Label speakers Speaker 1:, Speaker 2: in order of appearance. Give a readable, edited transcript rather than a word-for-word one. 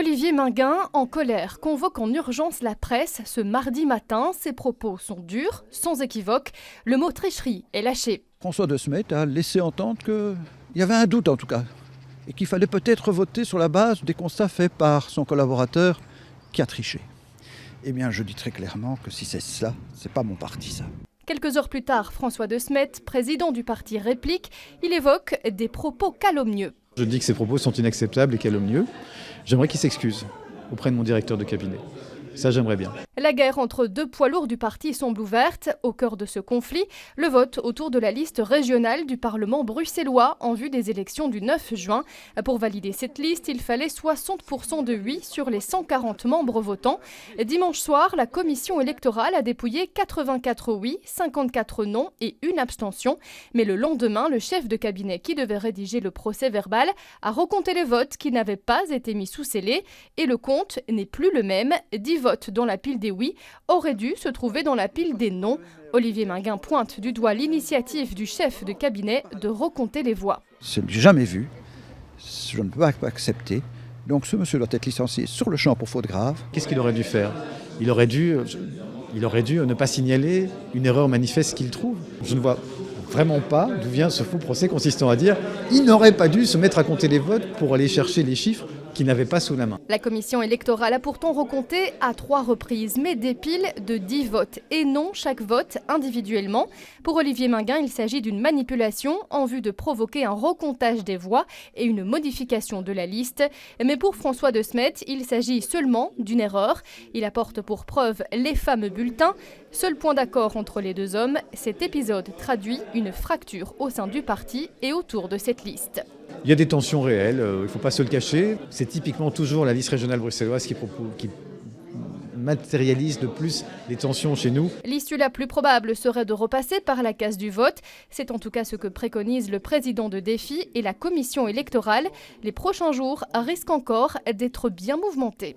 Speaker 1: Olivier Minguin, en colère, convoque en urgence la presse ce mardi matin. Ses propos sont durs, sans équivoque. Le mot tricherie est lâché.
Speaker 2: François De Smet a laissé entendre qu'il y avait un doute en tout cas, et qu'il fallait peut-être voter sur la base des constats faits par son collaborateur qui a triché. Eh bien, je dis très clairement que si c'est ça, c'est pas mon parti ça.
Speaker 1: Quelques heures plus tard, François De Smet, président du parti Réplique, il évoque des propos calomnieux.
Speaker 3: Je dis que ces propos sont inacceptables et calomnieux. J'aimerais qu'il s'excuse auprès de mon directeur de cabinet. Ça, j'aimerais bien.
Speaker 1: La guerre entre deux poids lourds du parti semble ouverte. Au cœur de ce conflit, le vote autour de la liste régionale du Parlement bruxellois en vue des élections du 9 juin. Pour valider cette liste, il fallait 60% de oui sur les 140 membres votants. Dimanche soir, la commission électorale a dépouillé 84 oui, 54 non et une abstention. Mais le lendemain, le chef de cabinet qui devait rédiger le procès-verbal a recompté les votes qui n'avaient pas été mis sous scellé. Et le compte n'est plus le même. 10 votes dans la pile des oui auraient dû se trouver dans la pile des non. Olivier Minguin pointe du doigt l'initiative du chef de cabinet de recompter les voix.
Speaker 2: Je ne l'ai jamais vu, je ne peux pas accepter. Donc ce monsieur doit être licencié sur le champ pour faute grave.
Speaker 3: Qu'est-ce qu'il aurait dû faire ? Il aurait dû ne pas signaler une erreur manifeste qu'il trouve. Je ne vois vraiment pas d'où vient ce faux procès consistant à dire il n'aurait pas dû se mettre à compter les votes pour aller chercher les chiffres qu'il n'avait pas sous la main.
Speaker 1: La commission électorale a pourtant recompté à 3 reprises, mais des piles de 10 votes et non chaque vote individuellement. Pour Olivier Minguin, il s'agit d'une manipulation en vue de provoquer un recomptage des voix et une modification de la liste. Mais pour François De Smet, il s'agit seulement d'une erreur. Il apporte pour preuve les fameux bulletins. Seul point d'accord entre les deux hommes, cet épisode traduit une fracture au sein du parti et autour de cette liste.
Speaker 3: Il y a des tensions réelles, il ne faut pas se le cacher. C'est typiquement toujours la liste régionale bruxelloise qui matérialise de plus les tensions chez nous.
Speaker 1: L'issue la plus probable serait de repasser par la case du vote. C'est en tout cas ce que préconise le président de Défi et la commission électorale. Les prochains jours risquent encore d'être bien mouvementés.